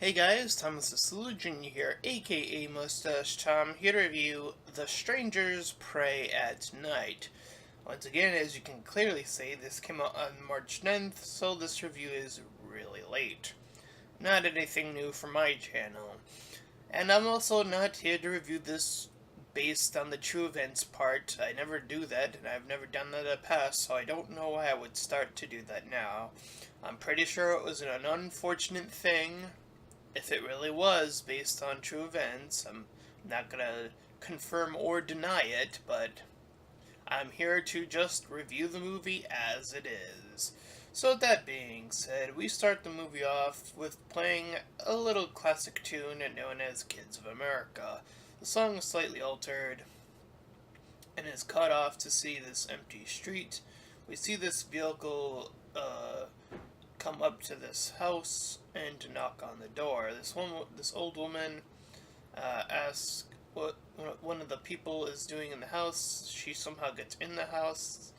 Hey guys, Thomas the Solution here, aka Mustached Tom, here to review The Strangers Pray at Night. Once again, as you can clearly see, this came out on March 9th, so this review is really late. Not anything new for my channel. And I'm also not here to review this based on the true events part. I never do that, and I've never done that in the past, so I don't know why I would start to do that now. I'm pretty sure it was an unfortunate thing, if it really was based on true events. I'm not gonna confirm or deny it, but I'm here to just review the movie as it is. So that being said, we start the movie off with playing a little classic tune known as Kids of America. The song is slightly altered and is cut off to see this empty street. We see this vehicle come up to this house and to knock on the door. This old woman asks what one of the people is doing in the house. She somehow gets in the house,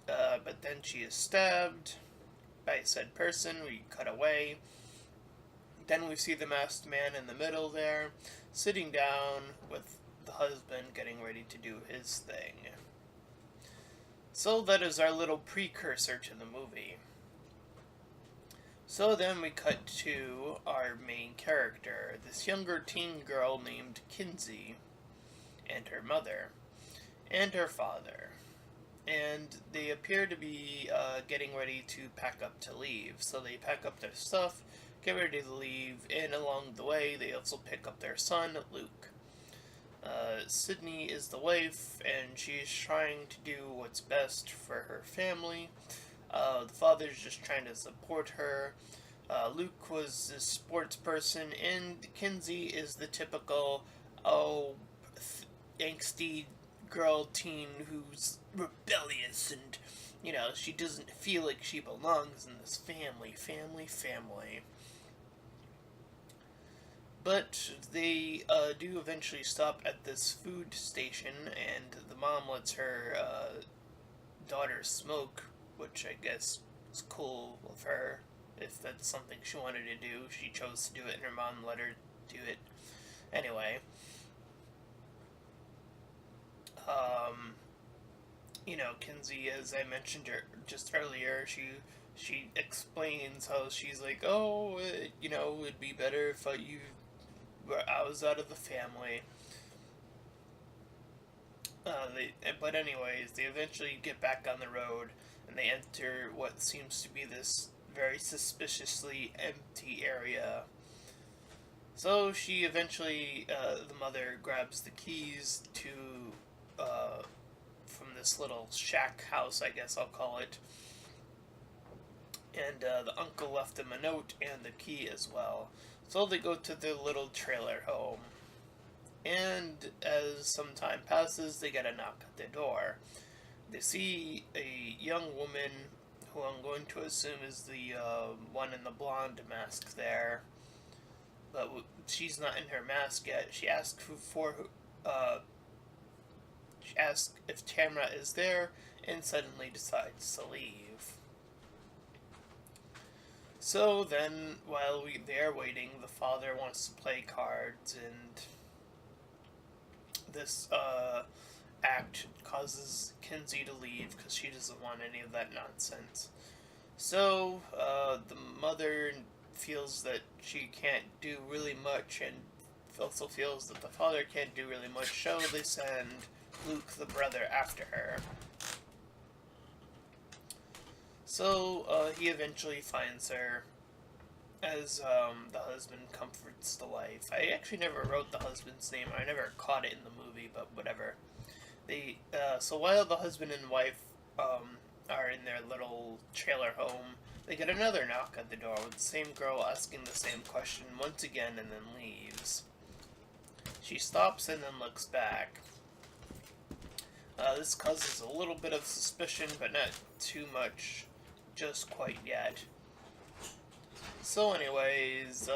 but then she is stabbed by said person. We cut away. Then we see the masked man in the middle there, sitting down with the husband getting ready to do his thing. So that is our little precursor to the movie. So then we cut to our main character, this younger teen girl named Kinsey, and her mother, and her father. And they appear to be getting ready to pack up to leave. So they pack up their stuff, get ready to leave, and along the way they also pick up their son, Luke. Sydney is the wife, and she's trying to do what's best for her family. The father's just trying to support her. Luke was a sports person, and Kinsey is the typical, angsty girl teen who's rebellious and, she doesn't feel like she belongs in this family. But they do eventually stop at this food station, and the mom lets her daughter smoke, which I guess is cool of her. If that's something she wanted to do, she chose to do it, and her mom let her do it. Anyway, um, Kinsey, as I mentioned just earlier, she explains how she's like, oh, it'd be better if I was out of the family. But anyways, they eventually get back on the road, and they enter what seems to be this very suspiciously empty area. So she eventually, the mother grabs the keys to, from this little shack house, I guess I'll call it. And the uncle left them a note and the key as well. So they go to their little trailer home. And as some time passes, they get a knock at the door. They see a young woman, who I'm going to assume is the one in the blonde mask there, but she's not in her mask yet. She asks she asks if Tamra is there, and suddenly decides to leave. So then, while they're waiting, the father wants to play cards, and this act causes Kinsey to leave because she doesn't want any of that nonsense. So the mother feels that she can't do really much, and also feels that the father can't do really much, so they send Luke, the brother, after her. So he eventually finds her as the husband comforts the wife. I actually never wrote the husband's name. I never caught it in the movie, but whatever. So while the husband and wife are in their little trailer home, they get another knock at the door with the same girl asking the same question once again and then leaves. She stops and then looks back. This causes a little bit of suspicion, but not too much just quite yet. So anyways,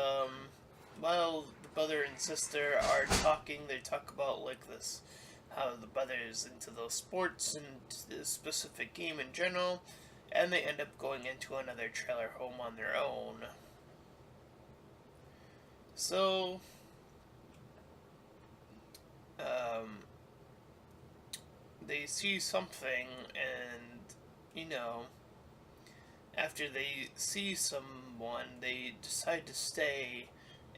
while the brother and sister are talking, they talk about this, how the brother is into those sports and this specific game in general, and they end up going into another trailer home on their own. So, um, they see something, and, you know, after they see someone, they decide to stay,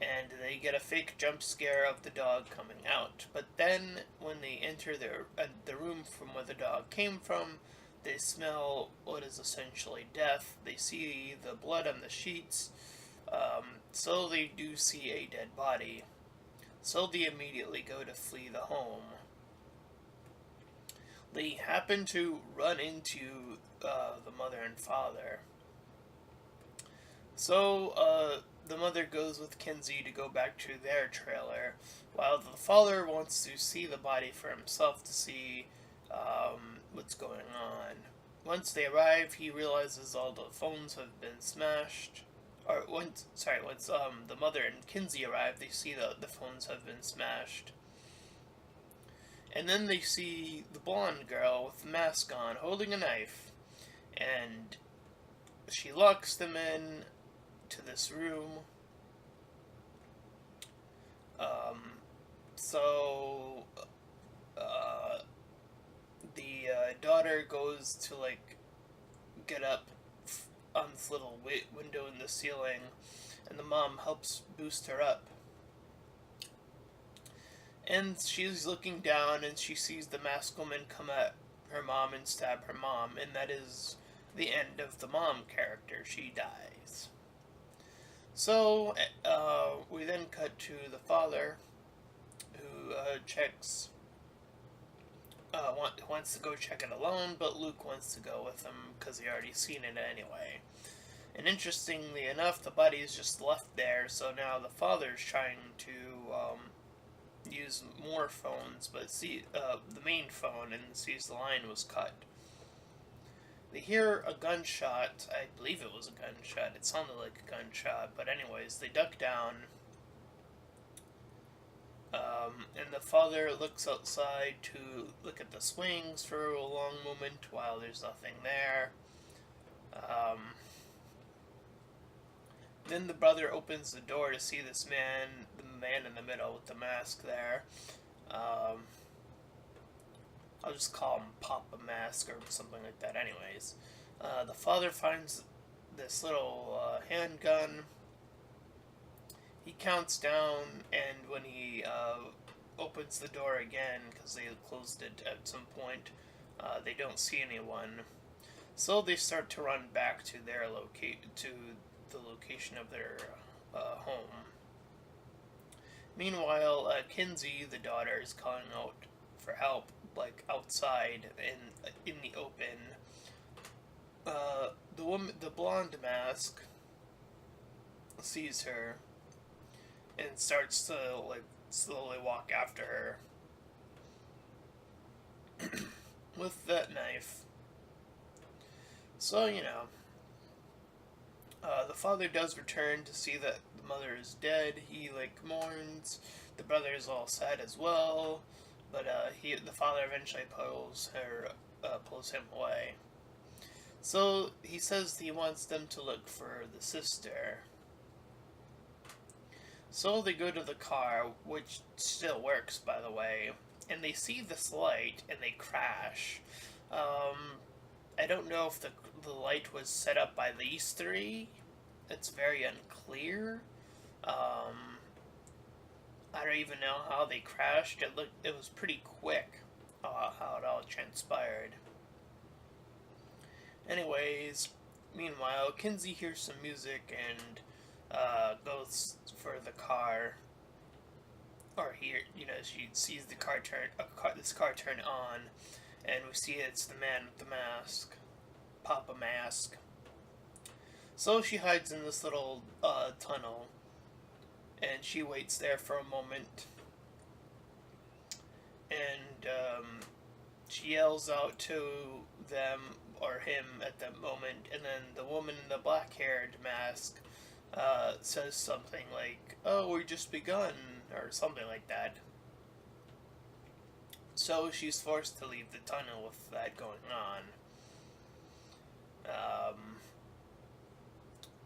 and they get a fake jump scare of the dog coming out. But then, when they enter the room from where the dog came from, they smell what is essentially death. They see the blood on the sheets, so they do see a dead body. So they immediately go to flee the home. They happen to run into the mother and father. So, the mother goes with Kinsey to go back to their trailer, while the father wants to see the body for himself to see what's going on. Once they arrive, he realizes all the phones have been smashed. Or once the mother and Kinsey arrive, they see the phones have been smashed. And then they see the blonde girl with the mask on, holding a knife, and she locks them in to this room. Um, so the daughter goes to like get up on this little window in the ceiling, and the mom helps boost her up. And she's looking down, and she sees the masked woman come at her mom and stab her mom, and that is the end of the mom character. She dies. So, we then cut to the father, who checks, wants to go check it alone, but Luke wants to go with him because he already seen it anyway. And interestingly enough, the body is just left there, so now the father's trying to use more phones, but see the main phone, and sees the line was cut. They hear a gunshot. I believe it was a gunshot. It sounded like a gunshot. But anyways, they duck down. And the father looks outside to look at the swings for a long moment while there's nothing there. Then the brother opens the door to see this man, the man in the middle with the mask there. I'll just call him Papa Mask or something like that anyways. The father finds this little handgun. He counts down, and when he opens the door again, because they closed it at some point, they don't see anyone. So they start to run back to their to the location of their home. Meanwhile, Kinsey, the daughter, is calling out for help, like outside in the open. The blonde mask sees her and starts to like slowly walk after her with that knife. So the father does return to see that the mother is dead. He mourns. The brother is all sad as well, but the father eventually pulls him away. So he says he wants them to look for the sister. So they go to the car, which still works, by the way, and they see this light, and they crash. I don't know if the light was set up by these three. It's very unclear. I don't even know how they crashed. It was pretty quick, how it all transpired. Anyways, meanwhile, Kinsey hears some music and goes for the car. Or she sees the car this car turn on, and we see it's the man with the mask, Papa Mask. So she hides in this little tunnel, and she waits there for a moment, and she yells out to them or him at that moment, and then the woman in the black-haired mask says something like, "Oh, we're just begun," or something like that. So she's forced to leave the tunnel with that going on.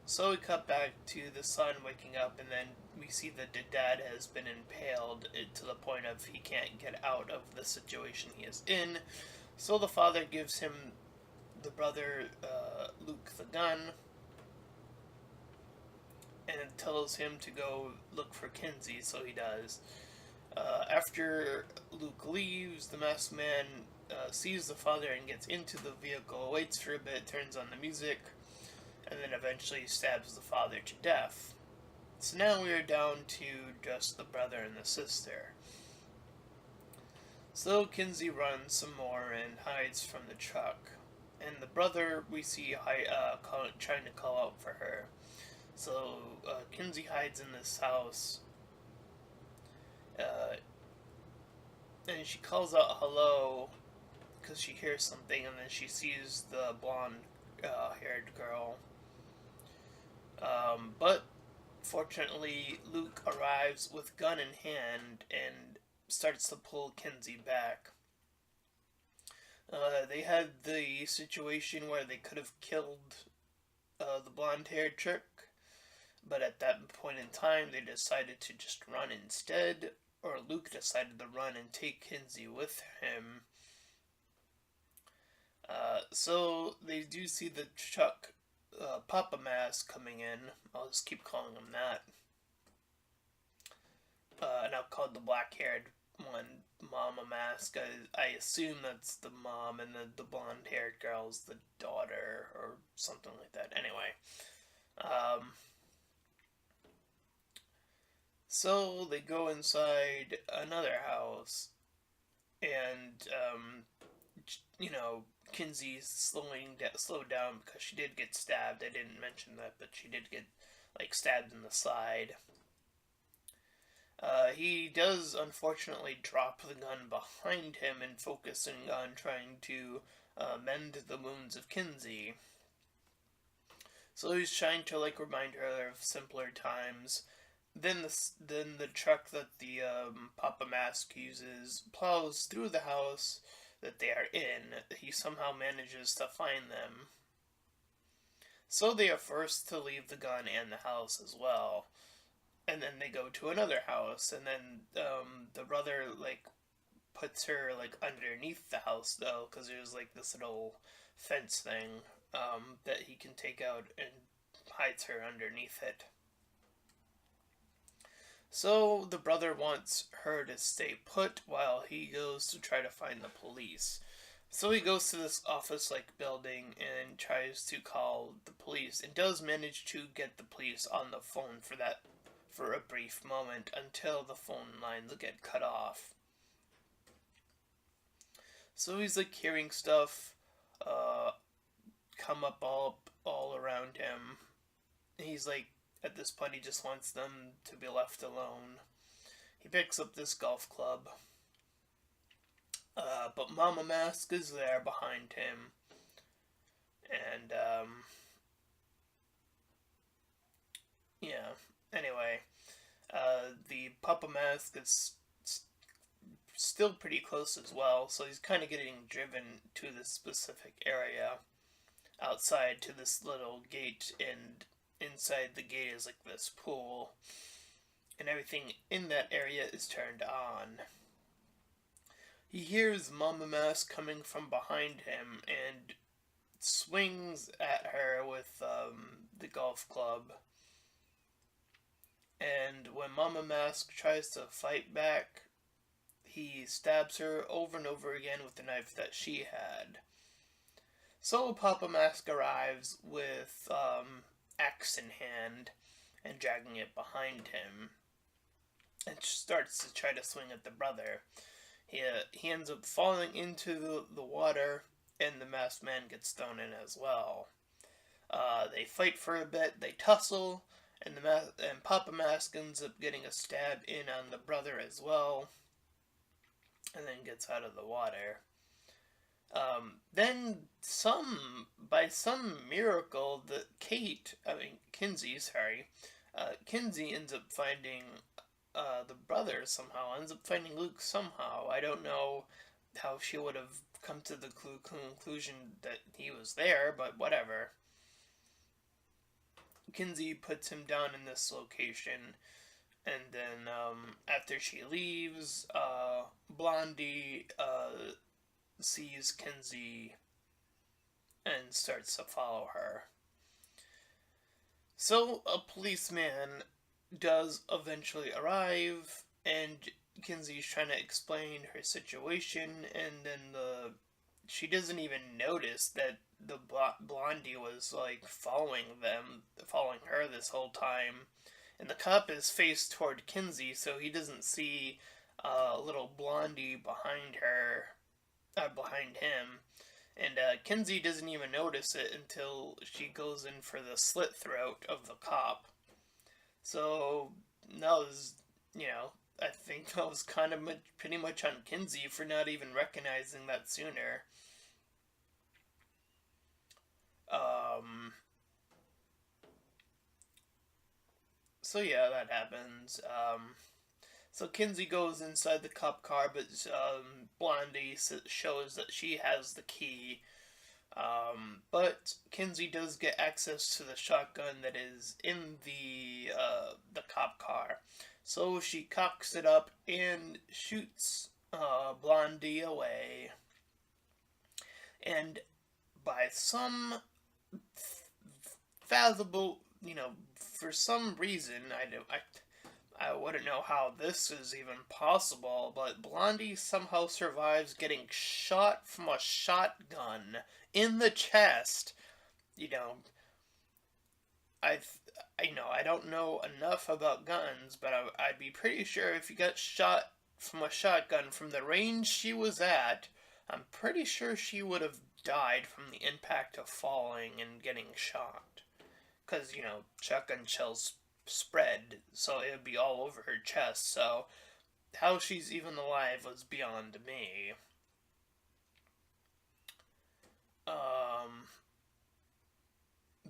So we cut back to the son waking up, and then we see that the dad has been impaled to the point of he can't get out of the situation he is in. So the father gives him, the brother, Luke, the gun, and tells him to go look for Kinsey, so he does. After Luke leaves, the masked man sees the father and gets into the vehicle, waits for a bit, turns on the music, and then eventually stabs the father to death. So now we are down to just the brother and the sister. So Kinsey runs some more and hides from the truck. And the brother we see trying to call out for her. So Kinsey hides in this house. Uh, and she calls out hello because she hears something, and then she sees the blonde haired girl. But fortunately, Luke arrives with gun in hand and starts to pull Kinsey back. They had the situation where they could have killed the blonde-haired chick, but at that point in time, they decided to just run instead, or Luke decided to run and take Kinsey with him. So they do see the Chuck Papa Mask coming in. I'll just keep calling him that. Now called the black-haired one Mama Mask. I assume that's the mom, and the blonde-haired girl's the daughter, or something like that. Anyway. So they go inside another house, and, Kinsey's slowed down because she did get stabbed. I didn't mention that, but she did get, stabbed in the side. He does unfortunately drop the gun behind him and focusing on trying to mend the wounds of Kinsey. So he's trying to remind her of simpler times. Then the truck that the Papa Mask uses plows through the house that they are in. He somehow manages to find them. So they are forced to leave the gun and the house as well. And then they go to another house, and then the brother puts her underneath the house though, because there's this little fence thing that he can take out and hides her underneath it. So the brother wants her to stay put while he goes to try to find the police. So he goes to this office-like building and tries to call the police, and does manage to get the police on the phone for a brief moment until the phone lines get cut off. So he's hearing stuff come up all around him. He's at this point he just wants them to be left alone. He picks up this golf club. But Mama Mask is there behind him. And, yeah. Anyway, the Papa Mask is still pretty close as well, so he's kind of getting driven to this specific area outside to this little gate, and inside the gate is this pool, and everything in that area is turned on. He hears Mama Mask coming from behind him and swings at her with the golf club. And when Mama Mask tries to fight back, he stabs her over and over again with the knife that she had. So Papa Mask arrives with axe in hand and dragging it behind him, and starts to try to swing at the brother. He ends up falling into the water, and the masked man gets thrown in as well. They fight for a bit, they tussle, and Papa Mask ends up getting a stab in on the brother as well, and then gets out of the water. Then by some miracle, Kinsey ends up finding the brother somehow, ends up finding Luke somehow. I don't know how she would have come to the conclusion that he was there, but whatever. Kinsey puts him down in this location, and then after she leaves, Blondie sees Kinsey and starts to follow her. So a policeman does eventually arrive, and Kinsey's trying to explain her situation, and then she doesn't even notice that the blondie was like following her this whole time, and the cop is faced toward Kinsey, so he doesn't see little blondie behind him, and Kinsey doesn't even notice it until she goes in for the slit throat of the cop. So that was, you know, I think that was kind of pretty much on Kinsey for not even recognizing that sooner. Um, so yeah, that happens. So Kinsey goes inside the cop car, but Blondie shows that she has the key. But Kinsey does get access to the shotgun that is in the cop car, so she cocks it up and shoots Blondie away. And by some fathomable, for some reason, I wouldn't know how this is even possible, but Blondie somehow survives getting shot from a shotgun in the chest. You know, I I don't know enough about guns, but I'd be pretty sure if you got shot from a shotgun from the range she was at, I'm pretty sure she would have died from the impact of falling and getting shot. Because, shotgun shells spread, so it would be all over her chest, so how she's even alive was beyond me. Um,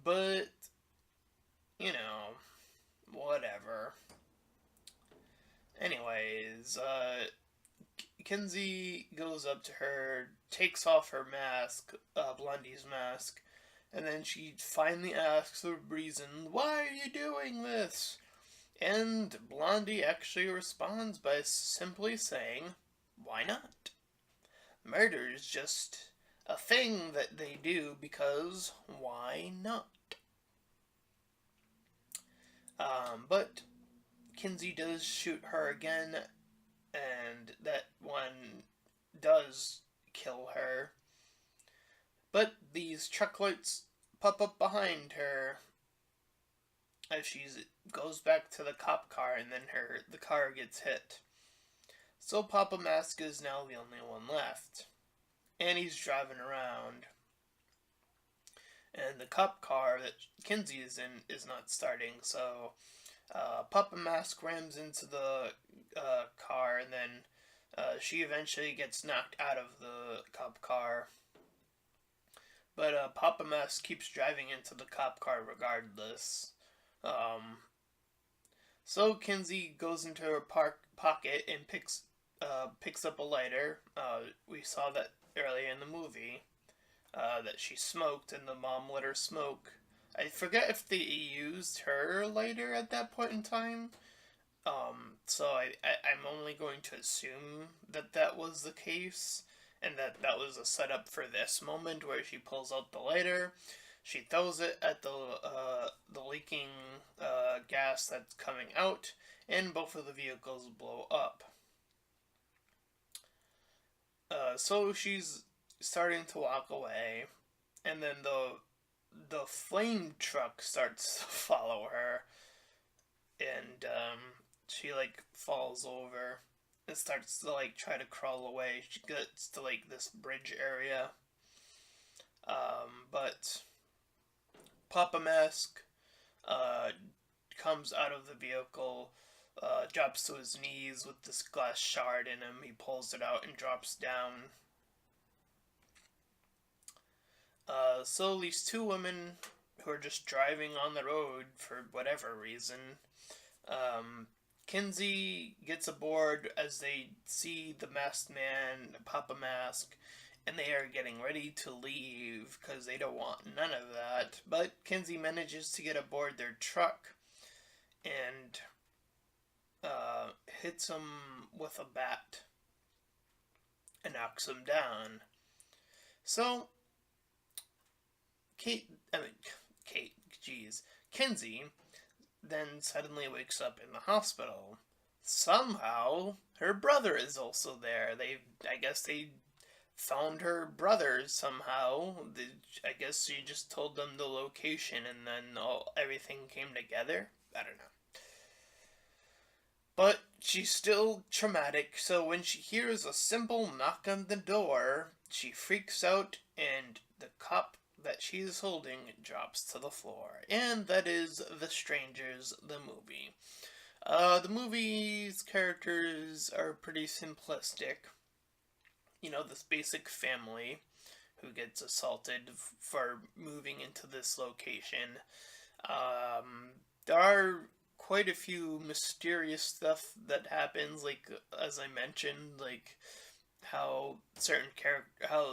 but, you know, whatever. Anyways, Kinsey goes up to her, takes off her mask, Blondie's mask, and then she finally asks the reason, "Why are you doing this?" And Blondie actually responds by simply saying, "Why not?" Murder is just a thing that they do because why not? But Kinsey does shoot her again, and that one does kill her. But these truck lights pop up behind her as she goes back to the cop car, and then the car gets hit. So Papa Mask is now the only one left, and he's driving around. And the cop car that Kinsey is in is not starting, so Papa Mask rams into the car, and then she eventually gets knocked out of the cop car. But Papa Mask keeps driving into the cop car regardless. Um, so Kinsey goes into her pocket and picks up a lighter. We saw that earlier in the movie. That she smoked, and the mom let her smoke. I forget if they used her lighter at that point in time. So I'm only going to assume that that was the case, and that was a setup for this moment where she pulls out the lighter. She throws it at the leaking gas that's coming out, and both of the vehicles blow up. So she's starting to walk away, and then the flame truck starts to follow her, and she like falls over and starts to like try to crawl away. She gets to like this bridge area, but Papa Mask uh, comes out of the vehicle, drops to his knees with this glass shard in him. He pulls it out and drops down. So these two women who are just driving on the road for whatever reason, Kinsey gets aboard as they see the masked man, Papa Mask, and they are getting ready to leave because they don't want none of that. But Kinsey manages to get aboard their truck and hits him with a bat and knocks him down. So Kinsey then suddenly wakes up in the hospital. Somehow, her brother is also there. I guess they found her brother somehow. I guess she just told them the location and then everything came together. I don't know. But she's still traumatic, so when she hears a simple knock on the door, she freaks out and the cup that she is holding drops to the floor. And that is The Strangers, the movie. The movie's characters are pretty simplistic. You know, this basic family who gets assaulted for moving into this location. There are quite a few mysterious stuff that happens, like as I mentioned, like how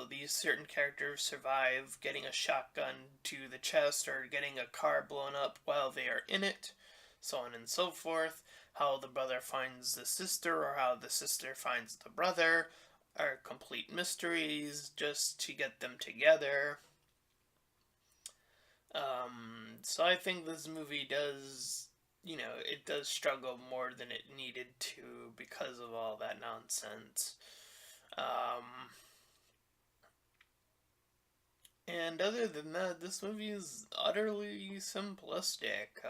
these certain characters survive getting a shotgun to the chest or getting a car blown up while they are in it, so on and so forth. How the brother finds the sister or how the sister finds the brother are complete mysteries just to get them together. So I think this movie does, it does struggle more than it needed to because of all that nonsense. And other than that, this movie is utterly simplistic.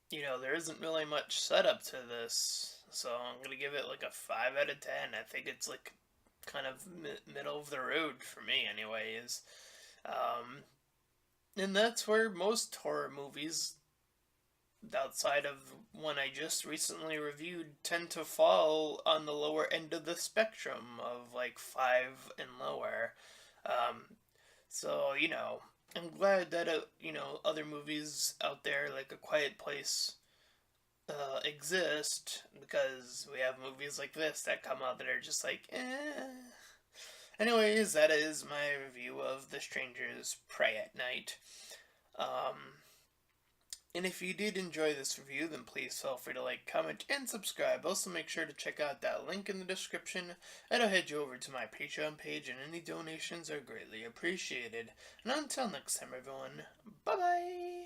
There isn't really much setup to this, so I'm gonna give it like a 5 out of 10. I think it's like kind of middle of the road for me, anyways. And that's where most horror movies, outside of one I just recently reviewed, tend to fall on the lower end of the spectrum of like 5 and lower. So, I'm glad that, other movies out there like A Quiet Place exist, because we have movies like this that come out that are just like, eh. Anyways, that is my review of The Strangers Pray at Night. And if you did enjoy this review, then please feel free to like, comment, and subscribe. Also, make sure to check out that link in the description. It'll head you over to my Patreon page, and any donations are greatly appreciated. And until next time, everyone, bye-bye!